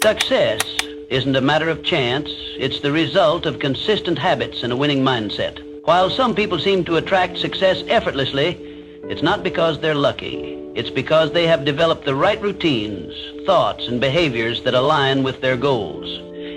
Success isn't a matter of chance. It's the result of consistent habits and a winning mindset. While some people seem to attract success effortlessly, it's not because they're lucky. It's because they have developed the right routines, thoughts, and behaviors that align with their goals.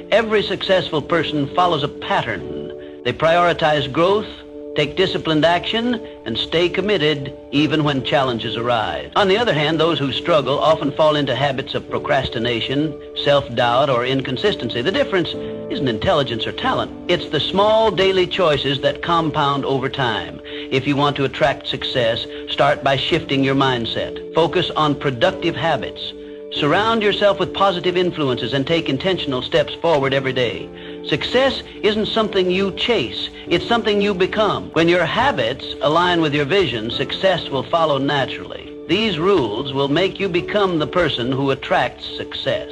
Every successful person follows a pattern. They prioritize growth, take disciplined action, and stay committed even when challenges arise. On the other hand, those who struggle often fall into habits of procrastination, self-doubt, or inconsistency. The difference isn't intelligence or talent. It's the small daily choices that compound over time. If you want to attract success, start by shifting your mindset. Focus on productive habits. Surround yourself with positive influences and take intentional steps forward every day. Success isn't something you chase, it's something you become. When your habits align with your vision, success will follow naturally. These rules will make you become the person who attracts success.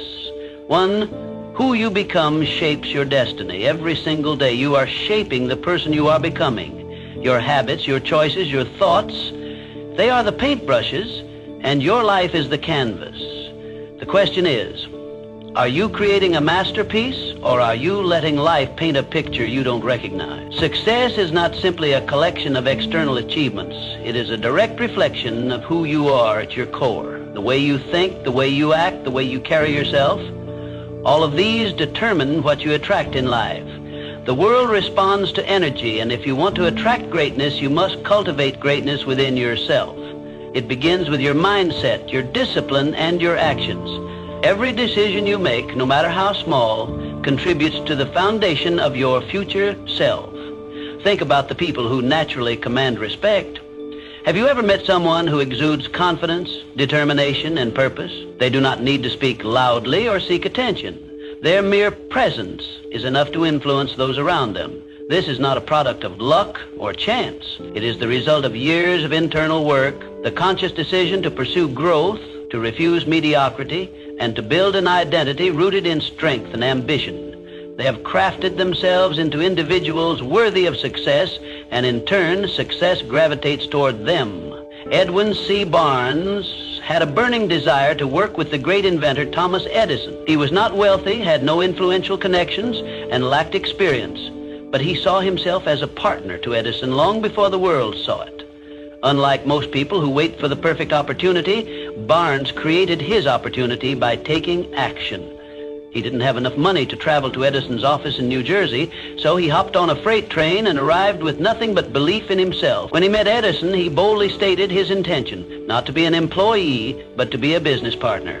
1, who you become shapes your destiny. Every single day you are shaping the person you are becoming. Your habits, your choices, your thoughts, they are the paintbrushes, and your life is the canvas. The question is, are you creating a masterpiece, or are you letting life paint a picture you don't recognize? Success is not simply a collection of external achievements. It is a direct reflection of who you are at your core. The way you think, the way you act, the way you carry yourself. All of these determine what you attract in life. The world responds to energy, and if you want to attract greatness, you must cultivate greatness within yourself. It begins with your mindset, your discipline, and your actions. Every decision you make, no matter how small, contributes to the foundation of your future self. Think about the people who naturally command respect. Have you ever met someone who exudes confidence, determination, and purpose? They do not need to speak loudly or seek attention. Their mere presence is enough to influence those around them. This is not a product of luck or chance. It is the result of years of internal work, the conscious decision to pursue growth, to refuse mediocrity, and to build an identity rooted in strength and ambition. They have crafted themselves into individuals worthy of success, and in turn, success gravitates toward them. Edwin C. Barnes had a burning desire to work with the great inventor Thomas Edison. He was not wealthy, had no influential connections, and lacked experience. But he saw himself as a partner to Edison long before the world saw it. Unlike most people who wait for the perfect opportunity, Barnes created his opportunity by taking action. He didn't have enough money to travel to Edison's office in New Jersey, so he hopped on a freight train and arrived with nothing but belief in himself. When he met Edison, he boldly stated his intention, not to be an employee, but to be a business partner.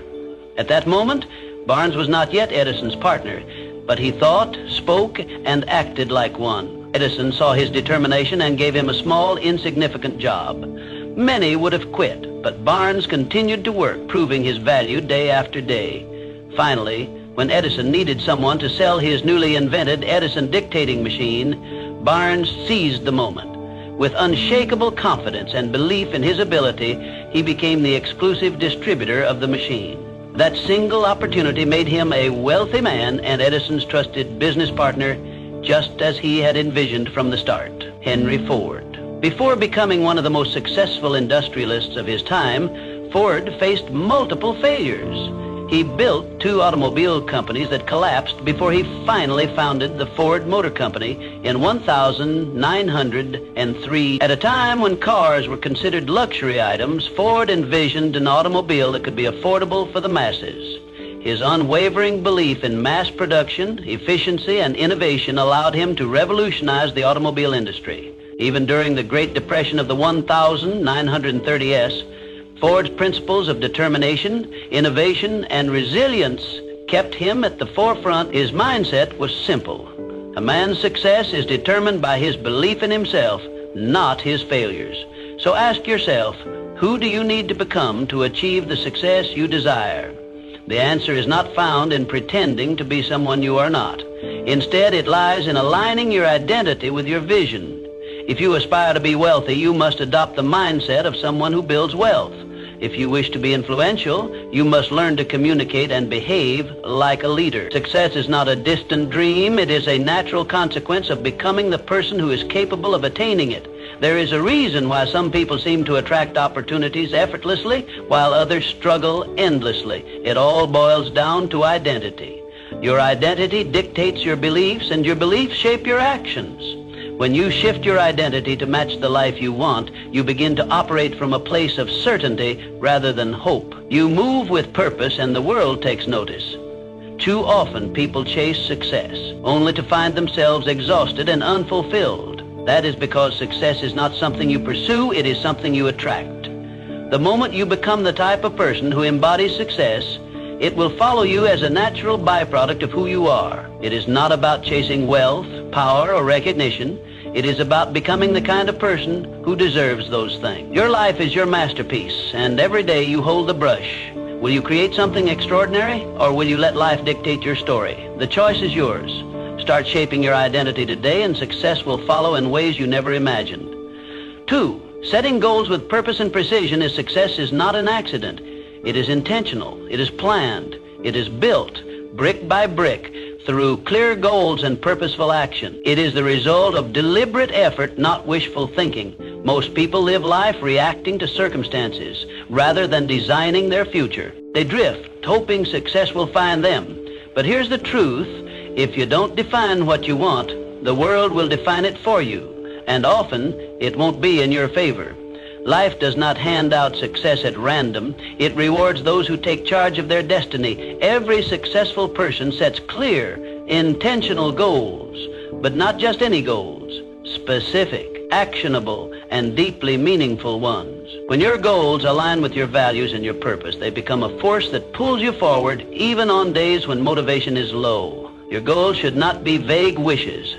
At that moment, Barnes was not yet Edison's partner, but he thought, spoke, and acted like one. Edison saw his determination and gave him a small, insignificant job. Many would have quit, but Barnes continued to work, proving his value day after day. Finally, when Edison needed someone to sell his newly invented Edison dictating machine, Barnes seized the moment. With unshakable confidence and belief in his ability, he became the exclusive distributor of the machine. That single opportunity made him a wealthy man and Edison's trusted business partner, just as he had envisioned from the start. Henry Ford. Before becoming one of the most successful industrialists of his time, Ford faced multiple failures. He built 2 automobile companies that collapsed before he finally founded the Ford Motor Company in 1903. At a time when cars were considered luxury items, Ford envisioned an automobile that could be affordable for the masses. His unwavering belief in mass production, efficiency, and innovation allowed him to revolutionize the automobile industry. Even during the Great Depression of the 1930s, Ford's principles of determination, innovation, and resilience kept him at the forefront. His mindset was simple. A man's success is determined by his belief in himself, not his failures. So ask yourself, who do you need to become to achieve the success you desire? The answer is not found in pretending to be someone you are not. Instead, it lies in aligning your identity with your vision. If you aspire to be wealthy, you must adopt the mindset of someone who builds wealth. If you wish to be influential, you must learn to communicate and behave like a leader. Success is not a distant dream. It is a natural consequence of becoming the person who is capable of attaining it. There is a reason why some people seem to attract opportunities effortlessly while others struggle endlessly. It all boils down to identity. Your identity dictates your beliefs, and your beliefs shape your actions. When you shift your identity to match the life you want, you begin to operate from a place of certainty rather than hope. You move with purpose, and the world takes notice. Too often people chase success, only to find themselves exhausted and unfulfilled. That is because success is not something you pursue, it is something you attract. The moment you become the type of person who embodies success, it will follow you as a natural byproduct of who you are. It is not about chasing wealth, power, or recognition. It is about becoming the kind of person who deserves those things. Your life is your masterpiece, and every day you hold the brush. Will you create something extraordinary, or will you let life dictate your story? The choice is yours. Start shaping your identity today, and success will follow in ways you never imagined. 2, setting goals with purpose and precision is success is not an accident. It is intentional. It is planned. It is built, brick by brick, through clear goals and purposeful action. It is the result of deliberate effort, not wishful thinking. Most people live life reacting to circumstances rather than designing their future. They drift, hoping success will find them. But here's the truth. If you don't define what you want, the world will define it for you, and often it won't be in your favor. Life does not hand out success at random. It rewards those who take charge of their destiny. Every successful person sets clear, intentional goals, but not just any goals, specific, actionable, and deeply meaningful ones. When your goals align with your values and your purpose, they become a force that pulls you forward even on days when motivation is low. Your goals should not be vague wishes.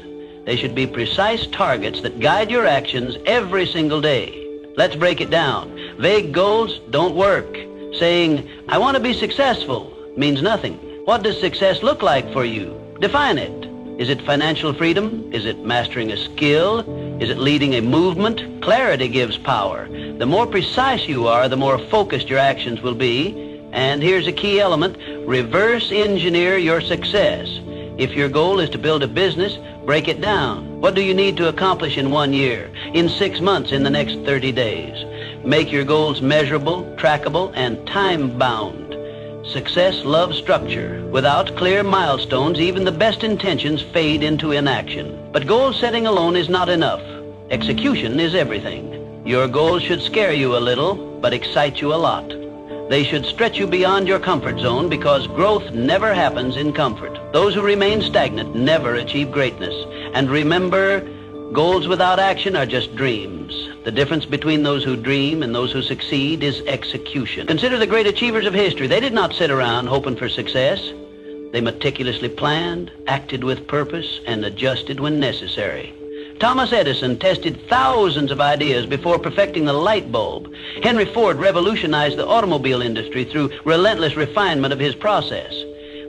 They should be precise targets that guide your actions every single day. Let's break it down. Vague goals don't work. Saying, "I want to be successful," means nothing. What does success look like for you? Define it. Is it financial freedom? Is it mastering a skill? Is it leading a movement? Clarity gives power. The more precise you are, the more focused your actions will be. And here's a key element: reverse engineer your success. If your goal is to build a business, break it down. What do you need to accomplish in 1 year, in 6 months, in the next 30 days? Make your goals measurable, trackable, and time-bound. Success loves structure. Without clear milestones, even the best intentions fade into inaction. But goal setting alone is not enough. Execution is everything. Your goals should scare you a little, but excite you a lot. They should stretch you beyond your comfort zone, because growth never happens in comfort. Those who remain stagnant never achieve greatness. And remember, goals without action are just dreams. The difference between those who dream and those who succeed is execution. Consider the great achievers of history. They did not sit around hoping for success. They meticulously planned, acted with purpose, and adjusted when necessary. Thomas Edison tested thousands of ideas before perfecting the light bulb. Henry Ford revolutionized the automobile industry through relentless refinement of his process.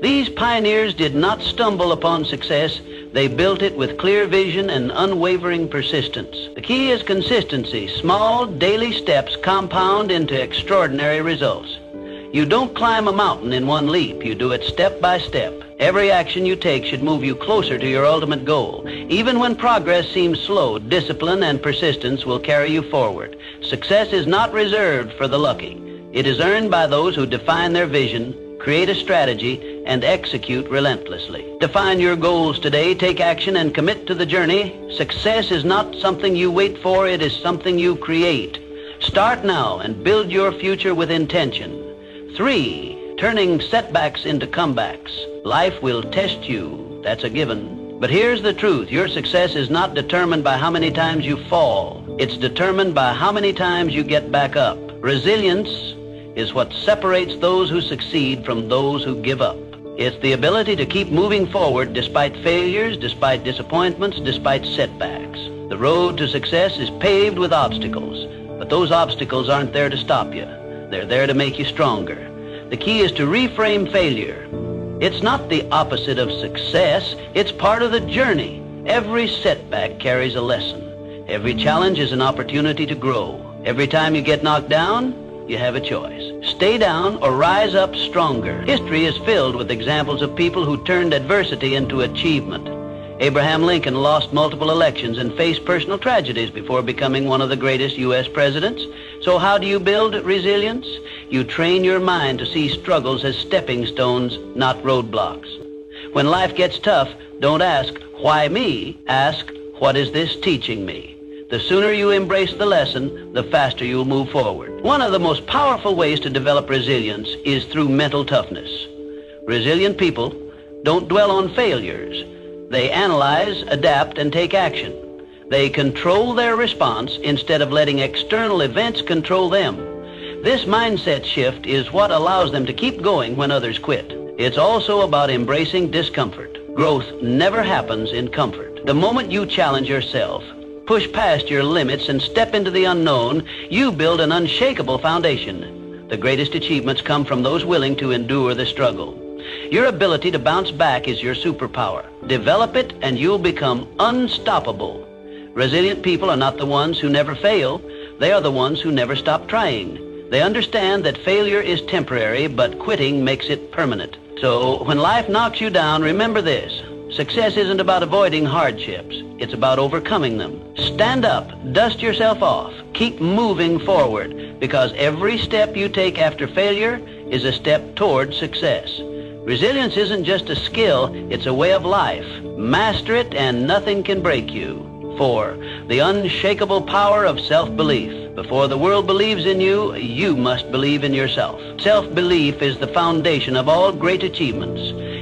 These pioneers did not stumble upon success. They built it with clear vision and unwavering persistence. The key is consistency. Small, daily steps compound into extraordinary results. You don't climb a mountain in one leap. You do it step by step. Every action you take should move you closer to your ultimate goal. Even when progress seems slow, discipline and persistence will carry you forward. Success is not reserved for the lucky. It is earned by those who define their vision, create a strategy, and execute relentlessly. Define your goals today, take action, and commit to the journey. Success is not something you wait for, it is something you create. Start now and build your future with intention. 3, turning setbacks into comebacks. Life will test you, that's a given. But here's the truth: your success is not determined by how many times you fall. It's determined by how many times you get back up. Resilience is what separates those who succeed from those who give up. It's the ability to keep moving forward despite failures, despite disappointments, despite setbacks. The road to success is paved with obstacles, but those obstacles aren't there to stop you. They're there to make you stronger. The key is to reframe failure. It's not the opposite of success. It's part of the journey. Every setback carries a lesson. Every challenge is an opportunity to grow. Every time you get knocked down, you have a choice. Stay down or rise up stronger. History is filled with examples of people who turned adversity into achievement. Abraham Lincoln lost multiple elections and faced personal tragedies before becoming one of the greatest U.S. presidents. So how do you build resilience? You train your mind to see struggles as stepping stones, not roadblocks. When life gets tough, don't ask, why me? Ask, what is this teaching me? The sooner you embrace the lesson, the faster you'll move forward. One of the most powerful ways to develop resilience is through mental toughness. Resilient people don't dwell on failures. They analyze, adapt, and take action. They control their response instead of letting external events control them. This mindset shift is what allows them to keep going when others quit. It's also about embracing discomfort. Growth never happens in comfort. The moment you challenge yourself, push past your limits, and step into the unknown, you build an unshakable foundation. The greatest achievements come from those willing to endure the struggle. Your ability to bounce back is your superpower. Develop it and you'll become unstoppable. Resilient people are not the ones who never fail. They are the ones who never stop trying. They understand that failure is temporary, but quitting makes it permanent. So when life knocks you down, remember this. Success isn't about avoiding hardships. It's about overcoming them. Stand up, dust yourself off, keep moving forward, because every step you take after failure is a step toward success. Resilience isn't just a skill, it's a way of life. Master it and nothing can break you. 4. The unshakable power of self-belief. Before the world believes in you, you must believe in yourself. Self-belief is the foundation of all great achievements.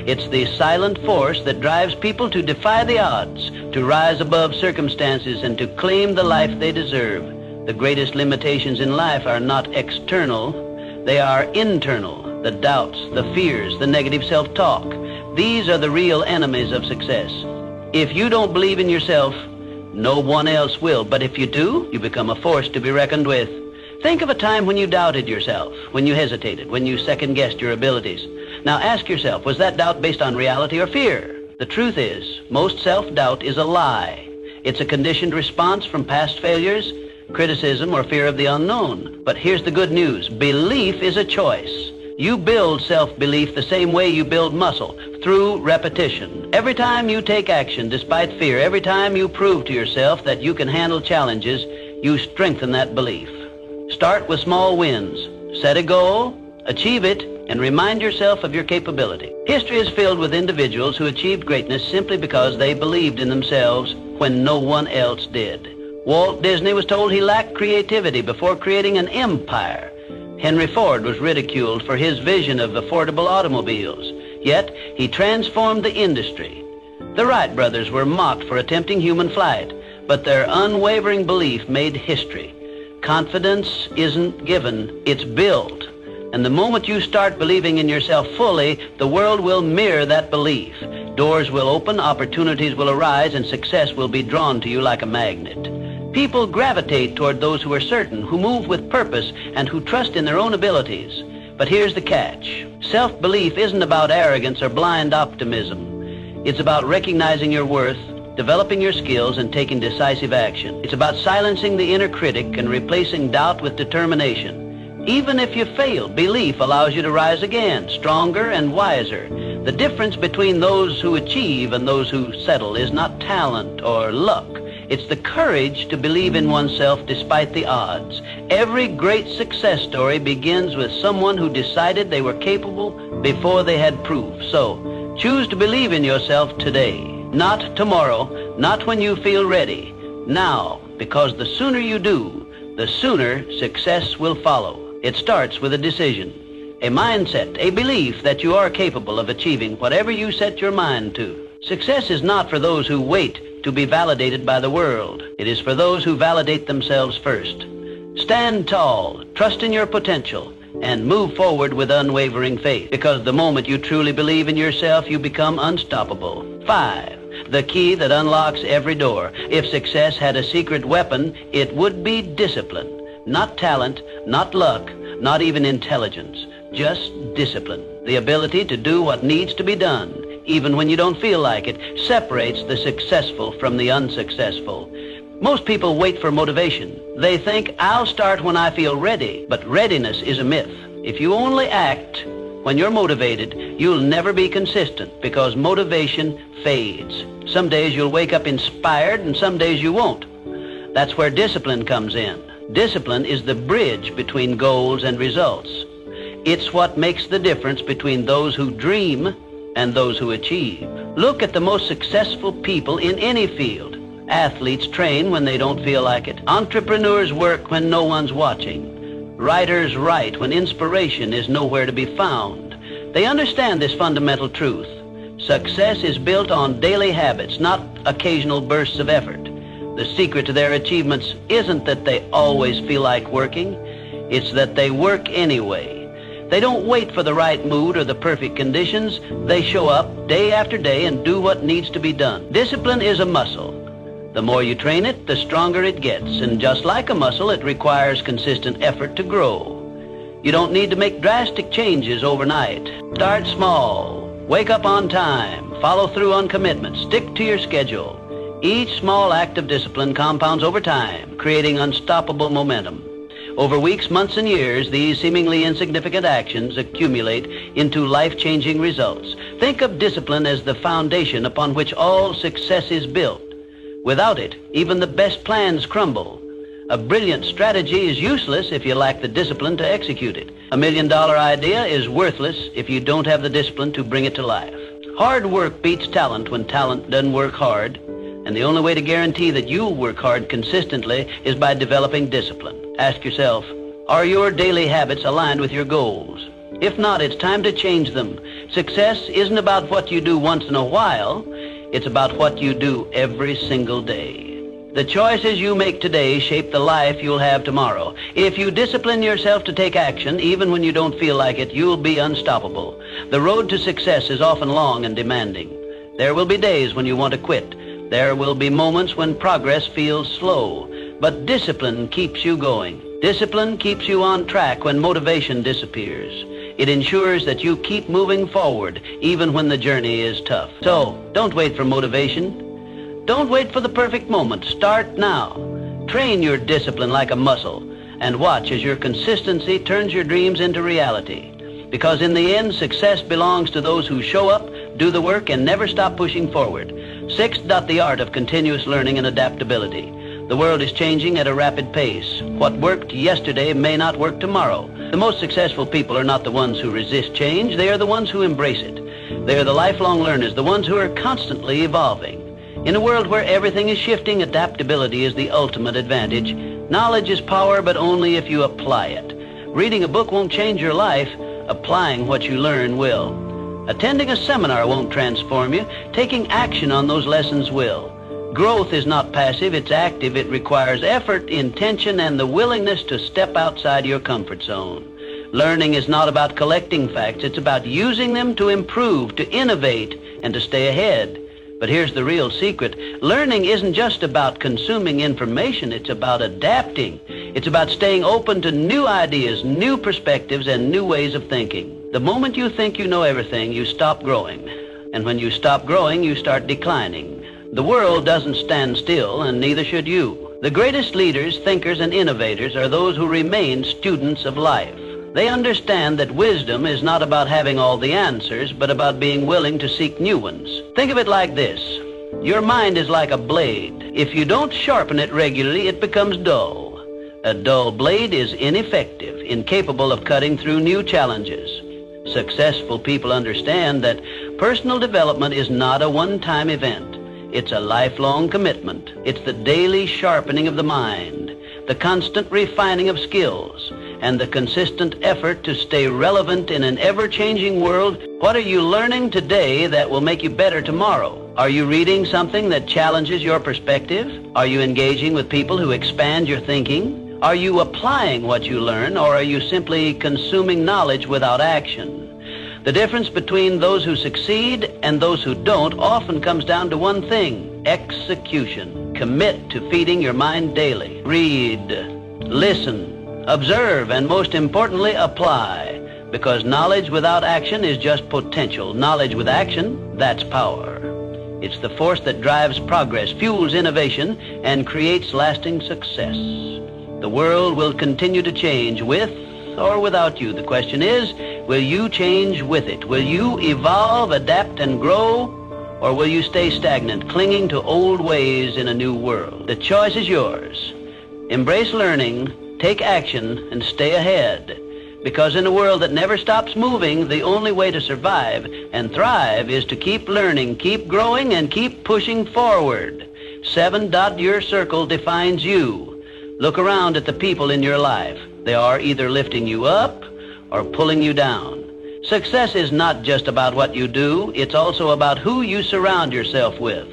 It's the silent force that drives people to defy the odds, to rise above circumstances, and to claim the life they deserve. The greatest limitations in life are not external, they are internal. The doubts, the fears, the negative self-talk. These are the real enemies of success. If you don't believe in yourself, no one else will. But if you do, you become a force to be reckoned with. Think of a time when you doubted yourself, when you hesitated, when you second-guessed your abilities. Now ask yourself, was that doubt based on reality or fear? The truth is, most self-doubt is a lie. It's a conditioned response from past failures, criticism, or fear of the unknown. But here's the good news. Belief is a choice. You build self-belief the same way you build muscle, through repetition. Every time you take action despite fear, every time you prove to yourself that you can handle challenges, you strengthen that belief. Start with small wins. Set a goal, achieve it, and remind yourself of your capability. History is filled with individuals who achieved greatness simply because they believed in themselves when no one else did. Walt Disney was told he lacked creativity before creating an empire. Henry Ford was ridiculed for his vision of affordable automobiles, yet he transformed the industry. The Wright brothers were mocked for attempting human flight, but their unwavering belief made history. Confidence isn't given, it's built. And the moment you start believing in yourself fully, the world will mirror that belief. Doors will open, opportunities will arise, and success will be drawn to you like a magnet. People gravitate toward those who are certain, who move with purpose, and who trust in their own abilities. But here's the catch. Self-belief isn't about arrogance or blind optimism. It's about recognizing your worth, developing your skills, and taking decisive action. It's about silencing the inner critic and replacing doubt with determination. Even if you fail, belief allows you to rise again, stronger and wiser. The difference between those who achieve and those who settle is not talent or luck. It's the courage to believe in oneself despite the odds. Every great success story begins with someone who decided they were capable before they had proof. So, choose to believe in yourself today. Not tomorrow, not when you feel ready. Now, because the sooner you do, the sooner success will follow. It starts with a decision, a mindset, a belief that you are capable of achieving whatever you set your mind to. Success is not for those who wait to be validated by the world. It is for those who validate themselves first. Stand tall, trust in your potential, and move forward with unwavering faith, because the moment you truly believe in yourself, you become unstoppable. 5. The key that unlocks every door. If success had a secret weapon, it would be discipline. Not talent, not luck, not even intelligence. Just discipline. The ability to do what needs to be done, even when you don't feel like it, separates the successful from the unsuccessful. Most people wait for motivation. They think, I'll start when I feel ready, but readiness is a myth. If you only act when you're motivated, You'll never be consistent because motivation fades. Some days you'll wake up inspired and some days you won't. That's where discipline comes in. Discipline is the bridge between goals and results. It's what makes the difference between those who dream and those who achieve. Look at the most successful people in any field. Athletes train when they don't feel like it. Entrepreneurs work when no one's watching. Writers write when inspiration is nowhere to be found. They understand this fundamental truth. Success is built on daily habits, not occasional bursts of effort. The secret to their achievements isn't that they always feel like working. It's that they work anyway. They don't wait for the right mood or the perfect conditions. They show up day after day and do what needs to be done. Discipline is a muscle. The more you train it, the stronger it gets. And just like a muscle, it requires consistent effort to grow. You don't need to make drastic changes overnight. Start small. Wake up on time. Follow through on commitments. Stick to your schedule. Each small act of discipline compounds over time, creating unstoppable momentum. Over weeks, months, and years, these seemingly insignificant actions accumulate into life-changing results. Think of discipline as the foundation upon which all success is built. Without it, even the best plans crumble. A brilliant strategy is useless if you lack the discipline to execute it. A $1 million idea is worthless if you don't have the discipline to bring it to life. Hard work beats talent when talent doesn't work hard. And the only way to guarantee that you'll work hard consistently is by developing discipline. Ask yourself, are your daily habits aligned with your goals? If not, it's time to change them. Success isn't about what you do once in a while. It's about what you do every single day. The choices you make today shape the life you'll have tomorrow. If you discipline yourself to take action, even when you don't feel like it, you'll be unstoppable. The road to success is often long and demanding. There will be days when you want to quit. There will be moments when progress feels slow, but discipline keeps you going. Discipline keeps you on track when motivation disappears. It ensures that you keep moving forward, even when the journey is tough. So, don't wait for motivation. Don't wait for the perfect moment. Start now. Train your discipline like a muscle, and watch as your consistency turns your dreams into reality. Because in the end, success belongs to those who show up, do the work, and never stop pushing forward. Sixth, the art of continuous learning and adaptability. The world is changing at a rapid pace. What worked yesterday may not work tomorrow. The most successful people are not the ones who resist change. They are the ones who embrace it. They are the lifelong learners, the ones who are constantly evolving. In a world where everything is shifting, adaptability is the ultimate advantage. Knowledge is power, but only if you apply it. Reading a book won't change your life. Applying what you learn will. Attending a seminar won't transform you. Taking action on those lessons will. Growth is not passive, it's active. It requires effort, intention, and the willingness to step outside your comfort zone. Learning is not about collecting facts. It's about using them to improve, to innovate, and to stay ahead. But here's the real secret. Learning isn't just about consuming information. It's about adapting. It's about staying open to new ideas, new perspectives, and new ways of thinking. The moment you think you know everything, you stop growing. And when you stop growing, you start declining. The world doesn't stand still, and neither should you. The greatest leaders, thinkers, and innovators are those who remain students of life. They understand that wisdom is not about having all the answers, but about being willing to seek new ones. Think of it like this. Your mind is like a blade. If you don't sharpen it regularly, it becomes dull. A dull blade is ineffective, incapable of cutting through new challenges. Successful people understand that personal development is not a one-time event. It's a lifelong commitment. It's the daily sharpening of the mind, the constant refining of skills, and the consistent effort to stay relevant in an ever-changing world. What are you learning today that will make you better tomorrow? Are you reading something that challenges your perspective? Are you engaging with people who expand your thinking? Are you applying what you learn, or are you simply consuming knowledge without action? The difference between those who succeed and those who don't often comes down to one thing: execution. Commit to feeding your mind daily. Read, listen, observe, and most importantly, apply. Because knowledge without action is just potential. Knowledge with action, that's power. It's the force that drives progress, fuels innovation, and creates lasting success. The world will continue to change with or without you. The question is, Will you change with it? Will you evolve, adapt, and grow? Or will you stay stagnant, clinging to old ways in a new world? The choice is yours. Embrace learning, take action, and stay ahead. Because in a world that never stops moving, the only way to survive and thrive is to keep learning, keep growing, and keep pushing forward. 7. Your circle defines you. Look around at the people in your life. They are either lifting you up or pulling you down. Success is not just about what you do, it's also about who you surround yourself with.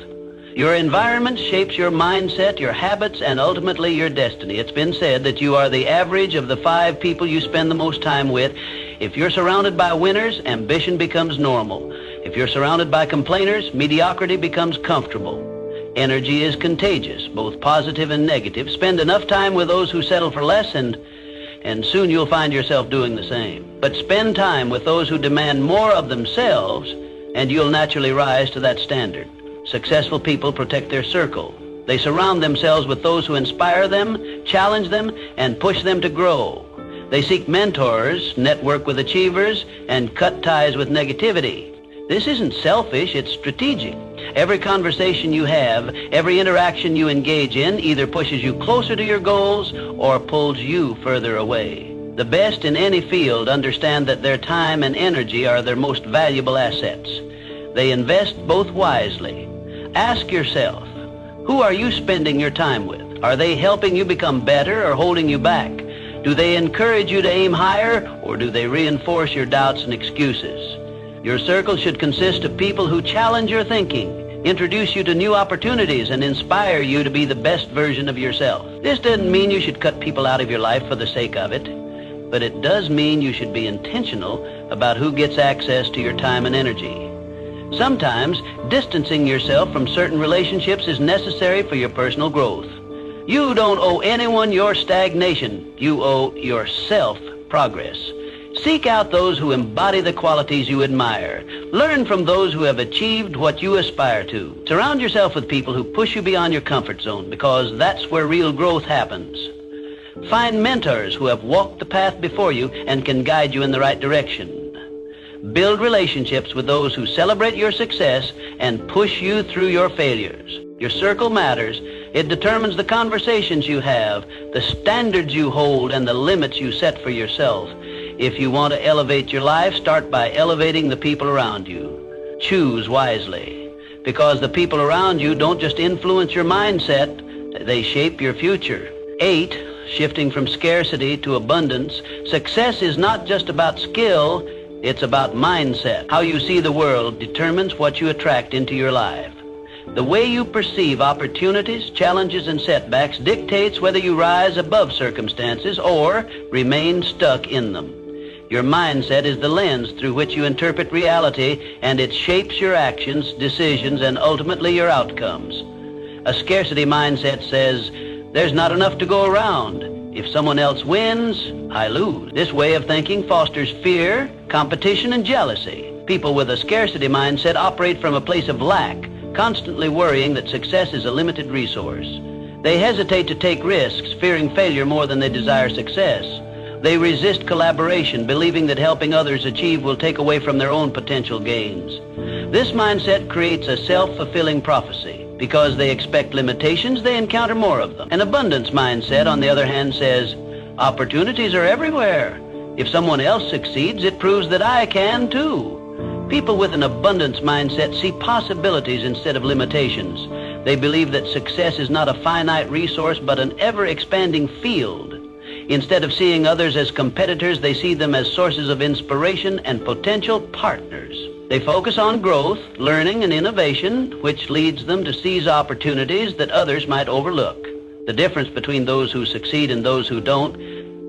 Your environment shapes your mindset, your habits, and ultimately your destiny. It's been said that you are the average of the 5 people you spend the most time with. If you're surrounded by winners, ambition becomes normal. If you're surrounded by complainers, mediocrity becomes comfortable. Energy is contagious, both positive and negative. Spend enough time with those who settle for less, and soon you'll find yourself doing the same. But spend time with those who demand more of themselves, and you'll naturally rise to that standard. Successful people protect their circle. They surround themselves with those who inspire them, challenge them, and push them to grow. They seek mentors, network with achievers, and cut ties with negativity. This isn't selfish, it's strategic. Every conversation you have, every interaction you engage in either pushes you closer to your goals or pulls you further away. The best in any field understand that their time and energy are their most valuable assets. They invest both wisely. Ask yourself, who are you spending your time with? Are they helping you become better or holding you back? Do they encourage you to aim higher, or do they reinforce your doubts and excuses? Your circle should consist of people who challenge your thinking, introduce you to new opportunities, and inspire you to be the best version of yourself. This doesn't mean you should cut people out of your life for the sake of it, but it does mean you should be intentional about who gets access to your time and energy. Sometimes, distancing yourself from certain relationships is necessary for your personal growth. You don't owe anyone your stagnation. You owe yourself progress. Seek out those who embody the qualities you admire. Learn from those who have achieved what you aspire to. Surround yourself with people who push you beyond your comfort zone, because that's where real growth happens. Find mentors who have walked the path before you and can guide you in the right direction. Build relationships with those who celebrate your success and push you through your failures. Your circle matters. It determines the conversations you have, the standards you hold, and the limits you set for yourself. If you want to elevate your life, start by elevating the people around you. Choose wisely, because the people around you don't just influence your mindset, they shape your future. 8, shifting from scarcity to abundance. Success is not just about skill, it's about mindset. How you see the world determines what you attract into your life. The way you perceive opportunities, challenges, and setbacks dictates whether you rise above circumstances or remain stuck in them. Your mindset is the lens through which you interpret reality, and it shapes your actions, decisions, and ultimately your outcomes. A scarcity mindset says, there's not enough to go around. If someone else wins, I lose. This way of thinking fosters fear, competition, and jealousy. People with a scarcity mindset operate from a place of lack, constantly worrying that success is a limited resource. They hesitate to take risks, fearing failure more than they desire success. They resist collaboration, believing that helping others achieve will take away from their own potential gains. This mindset creates a self-fulfilling prophecy. Because they expect limitations, they encounter more of them. An abundance mindset, on the other hand, says, opportunities are everywhere. If someone else succeeds, it proves that I can too. People with an abundance mindset see possibilities instead of limitations. They believe that success is not a finite resource, but an ever-expanding field. Instead of seeing others as competitors, they see them as sources of inspiration and potential partners. They focus on growth, learning, and innovation, which leads them to seize opportunities that others might overlook. The difference between those who succeed and those who don't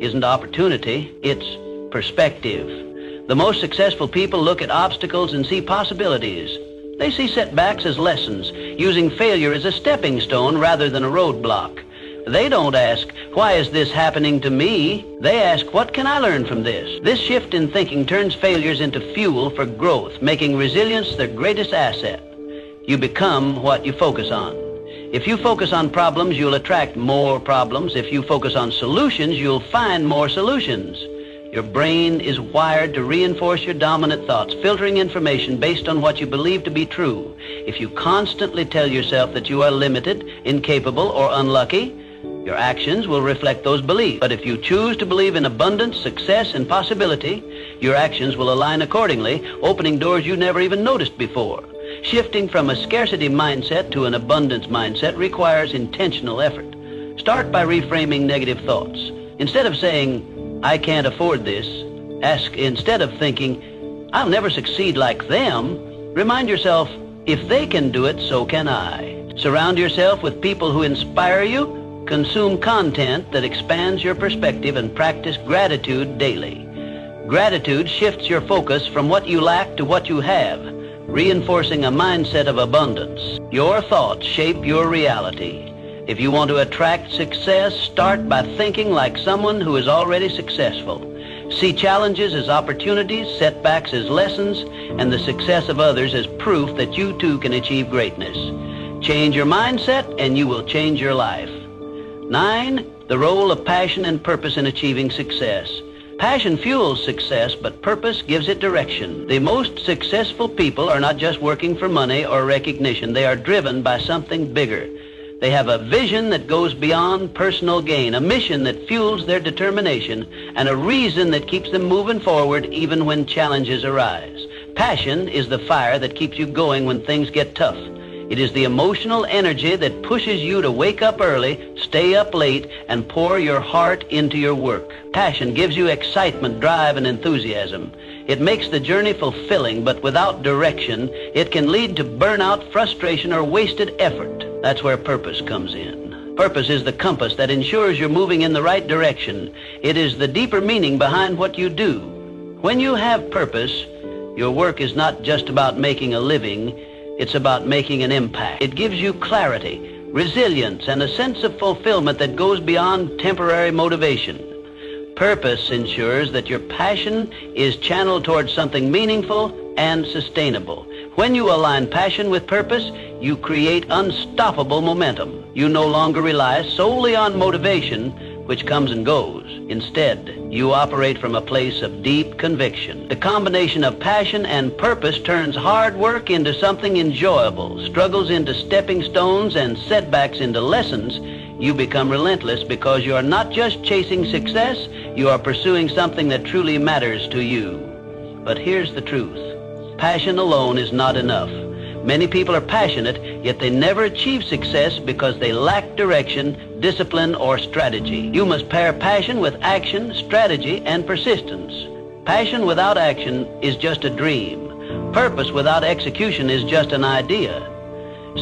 isn't opportunity, it's perspective. The most successful people look at obstacles and see possibilities. They see setbacks as lessons, using failure as a stepping stone rather than a roadblock. They don't ask, why is this happening to me? They ask, what can I learn from this? This shift in thinking turns failures into fuel for growth, making resilience their greatest asset. You become what you focus on. If you focus on problems, you'll attract more problems. If you focus on solutions, you'll find more solutions. Your brain is wired to reinforce your dominant thoughts, filtering information based on what you believe to be true. If you constantly tell yourself that you are limited, incapable, or unlucky, your actions will reflect those beliefs. But if you choose to believe in abundance, success, and possibility, your actions will align accordingly, opening doors you never even noticed before. Shifting from a scarcity mindset to an abundance mindset requires intentional effort. Start by reframing negative thoughts. Instead of saying, "I can't afford this," ask, instead of thinking, "I'll never succeed like them," remind yourself, "If they can do it, so can I." Surround yourself with people who inspire you. Consume content that expands your perspective and practice gratitude daily. Gratitude shifts your focus from what you lack to what you have, reinforcing a mindset of abundance. Your thoughts shape your reality. If you want to attract success, start by thinking like someone who is already successful. See challenges as opportunities, setbacks as lessons, and the success of others as proof that you too can achieve greatness. Change your mindset and you will change your life. 9. The role of passion and purpose in achieving success. Passion fuels success, but purpose gives it direction. The most successful people are not just working for money or recognition. They are driven by something bigger. They have a vision that goes beyond personal gain, a mission that fuels their determination, and a reason that keeps them moving forward even when challenges arise. Passion is the fire that keeps you going when things get tough. It is the emotional energy that pushes you to wake up early, stay up late, and pour your heart into your work. Passion gives you excitement, drive, and enthusiasm. It makes the journey fulfilling, but without direction, it can lead to burnout, frustration, or wasted effort. That's where purpose comes in. Purpose is the compass that ensures you're moving in the right direction. It is the deeper meaning behind what you do. When you have purpose, your work is not just about making a living, it's about making an impact. It gives you clarity, resilience, and a sense of fulfillment that goes beyond temporary motivation. Purpose ensures that your passion is channeled towards something meaningful and sustainable. When you align passion with purpose, you create unstoppable momentum. You no longer rely solely on motivation, which comes and goes. Instead, you operate from a place of deep conviction. The combination of passion and purpose turns hard work into something enjoyable, struggles into stepping stones, and setbacks into lessons. You become relentless because you are not just chasing success, you are pursuing something that truly matters to you. But here's the truth. Passion alone is not enough. Many people are passionate, yet they never achieve success because they lack direction, discipline, or strategy. You must pair passion with action, strategy, and persistence. Passion without action is just a dream. Purpose without execution is just an idea.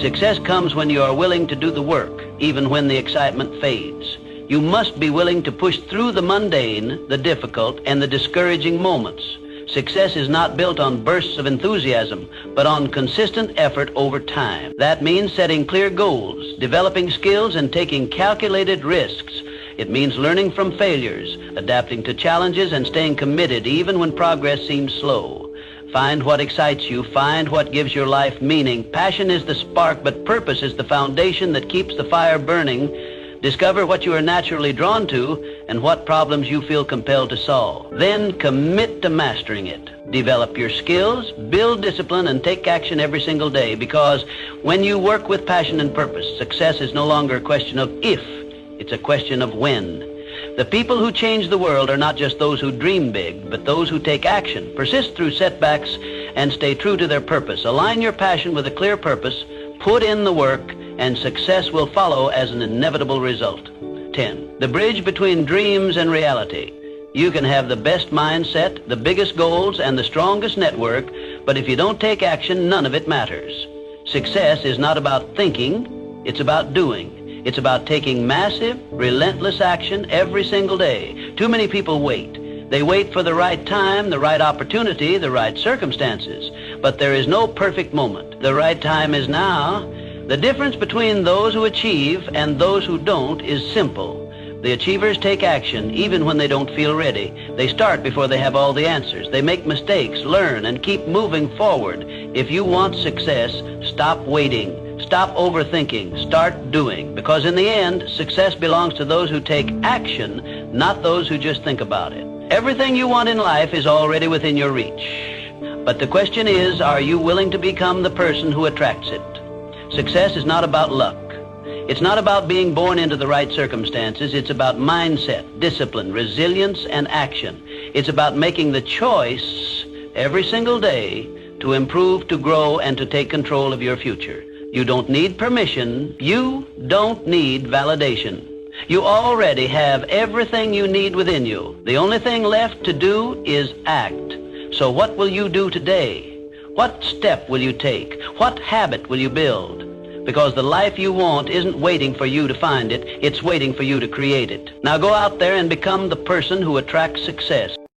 Success comes when you are willing to do the work, even when the excitement fades. You must be willing to push through the mundane, the difficult, and the discouraging moments. Success is not built on bursts of enthusiasm, but on consistent effort over time. That means setting clear goals, developing skills, and taking calculated risks. It means learning from failures, adapting to challenges, and staying committed even when progress seems slow. Find what excites you. Find what gives your life meaning. Passion is the spark, but purpose is the foundation that keeps the fire burning. Discover what you are naturally drawn to and what problems you feel compelled to solve. Then commit to mastering it. Develop your skills, build discipline, and take action every single day, because when you work with passion and purpose, success is no longer a question of if, it's a question of when. The people who change the world are not just those who dream big, but those who take action, persist through setbacks, and stay true to their purpose. Align your passion with a clear purpose, put in the work, and success will follow as an inevitable result. 10. The bridge between dreams and reality. You can have the best mindset, the biggest goals, and the strongest network, but if you don't take action, none of it matters. Success is not about thinking, it's about doing. It's about taking massive, relentless action every single day. Too many people wait. They wait for the right time, the right opportunity, the right circumstances. But there is no perfect moment. The right time is now. The difference between those who achieve and those who don't is simple. The achievers take action even when they don't feel ready. They start before they have all the answers. They make mistakes, learn, and keep moving forward. If you want success, stop waiting. Stop overthinking. Start doing. Because in the end, success belongs to those who take action, not those who just think about it. Everything you want in life is already within your reach. But the question is, are you willing to become the person who attracts it? Success is not about luck. It's not about being born into the right circumstances. It's about mindset, discipline, resilience, and action. It's about making the choice every single day to improve, to grow, and to take control of your future. You don't need permission. You don't need validation. You already have everything you need within you. The only thing left to do is act. So what will you do today? What step will you take? What habit will you build? Because the life you want isn't waiting for you to find it. It's waiting for you to create it. Now go out there and become the person who attracts success.